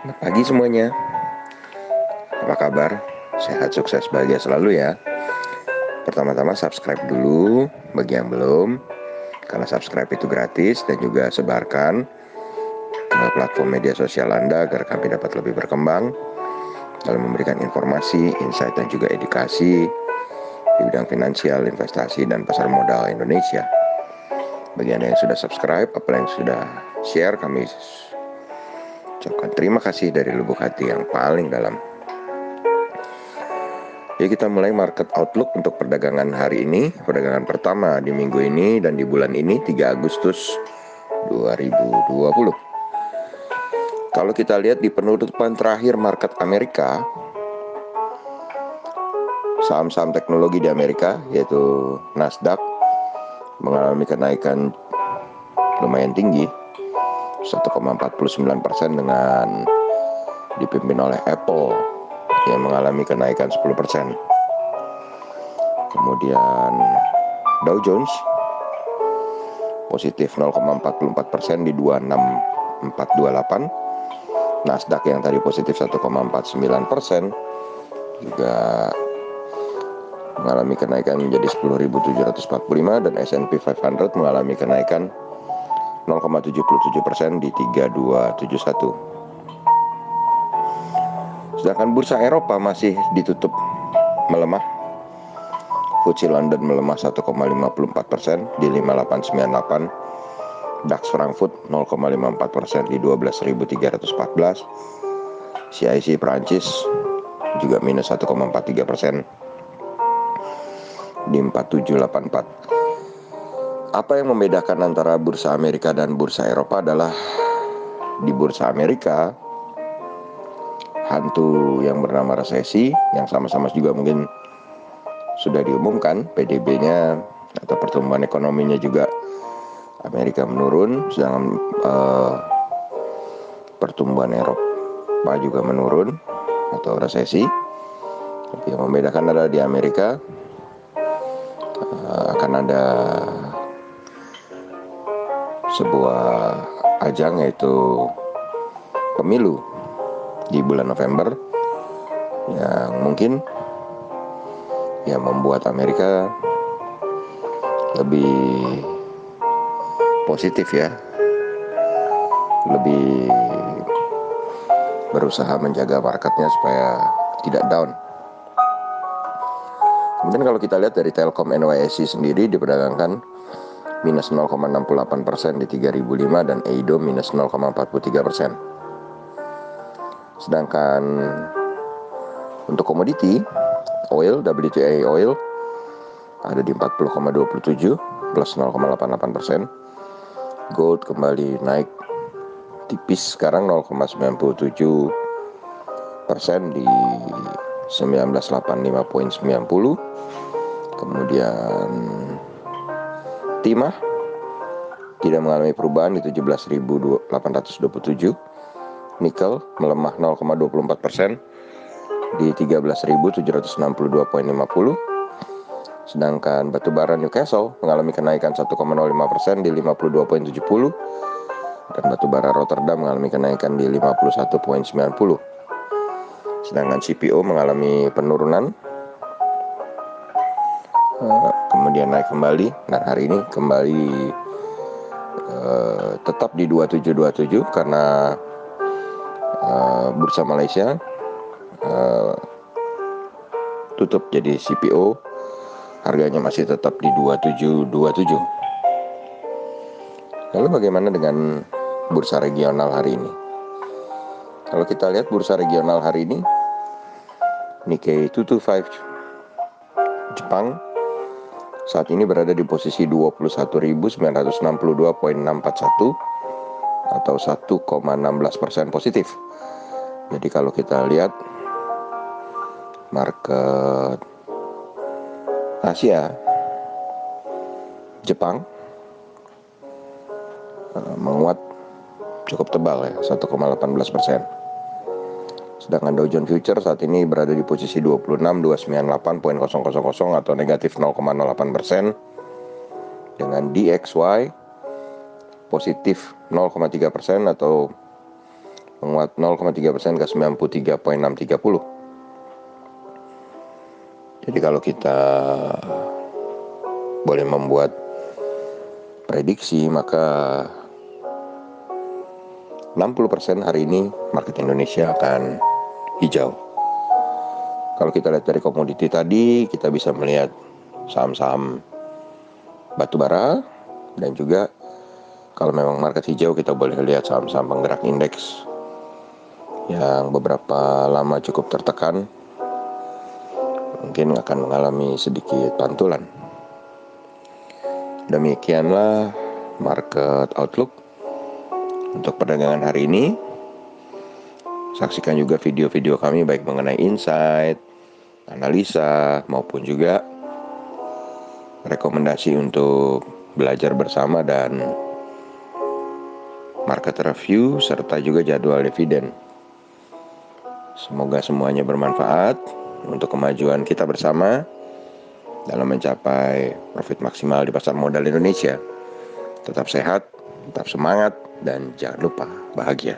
Selamat pagi semuanya. Apa kabar? Sehat, sukses, bahagia selalu ya. Pertama-tama subscribe dulu bagi yang belum, karena subscribe itu gratis, dan juga sebarkan ke platform media sosial Anda agar kami dapat lebih berkembang dalam memberikan informasi, insight, dan juga edukasi di bidang finansial, investasi, dan pasar modal Indonesia. Bagi Anda yang sudah subscribe, apalagi yang sudah share, kami ucapkan terima kasih dari lubuk hati yang paling dalam. Ya, kita mulai market outlook untuk perdagangan hari ini, perdagangan pertama di minggu ini dan di bulan ini 3 Agustus 2020. Kalau kita lihat di penutupan terakhir market Amerika, saham-saham teknologi di Amerika yaitu Nasdaq mengalami kenaikan lumayan tinggi 1,49% dengan dipimpin oleh Apple yang mengalami kenaikan 10%. Kemudian Dow Jones positif 0,44% di 26428. Nasdaq yang tadi positif 1,49% juga mengalami kenaikan menjadi 10.745 dan S&P 500 mengalami kenaikan 0,77% di 3271. Sedangkan bursa Eropa masih ditutup melemah. FTSE London melemah 1,54% di 5898. DAX Frankfurt 0,54% di 12.314. CIC Prancis juga minus 1,43% di 4784. Apa yang membedakan antara bursa Amerika dan bursa Eropa adalah di bursa Amerika hantu yang bernama resesi yang sama-sama juga mungkin sudah diumumkan, PDB-nya atau pertumbuhan ekonominya juga Amerika menurun, sedangkan pertumbuhan Eropa juga menurun atau resesi. Tapi yang membedakan adalah di Amerika akan ada sebuah ajang yaitu pemilu di bulan November yang mungkin membuat Amerika lebih positif ya, lebih berusaha menjaga marketnya supaya tidak down. Kemudian kalau kita lihat dari Telkom NYSE sendiri diperdagangkan minus 0,68% di 3005 dan EIDO minus 0,43%. Sedangkan untuk komoditi oil, WTI oil ada di 40,27 plus 0,88%. Gold kembali naik tipis sekarang 0,97% di 1985.90. Kemudian timah tidak mengalami perubahan di 17.827. Nikel melemah 0,24% di 13.762.50. Sedangkan batubara Newcastle mengalami kenaikan 1,05% di 52.70 dan batubara Rotterdam mengalami kenaikan di 51.90. Sedangkan CPO mengalami penurunan, kemudian naik kembali dan hari ini kembali tetap di 2727 karena bursa Malaysia tutup, jadi CPO harganya masih tetap di 2727. Lalu bagaimana dengan bursa regional hari ini? Kalau kita lihat bursa regional hari ini, Nikkei 225 Jepang saat ini berada di posisi 21.962.641 atau 1,16% positif. Jadi kalau kita lihat market Asia, Jepang menguat cukup tebal ya, 1,18%. Sedangkan Dow Jones Future saat ini berada di posisi 26.298.000 atau negatif 0,08%. Dengan DXY positif 0,3% atau menguat 0,3% ke 93.630. Jadi kalau kita boleh membuat prediksi, maka 60% hari ini market Indonesia akan hijau. Kalau kita lihat dari komoditi tadi, kita bisa melihat saham-saham batubara, dan juga kalau memang market hijau, kita boleh lihat saham-saham penggerak indeks yang beberapa lama cukup tertekan, mungkin akan mengalami sedikit pantulan. Demikianlah market outlook untuk perdagangan hari ini. Saksikan juga video-video kami baik mengenai insight, analisa, maupun juga rekomendasi untuk belajar bersama dan market review, serta juga jadwal dividen. Semoga semuanya bermanfaat untuk kemajuan kita bersama dalam mencapai profit maksimal di pasar modal Indonesia. Tetap sehat, tetap semangat, dan jangan lupa bahagia.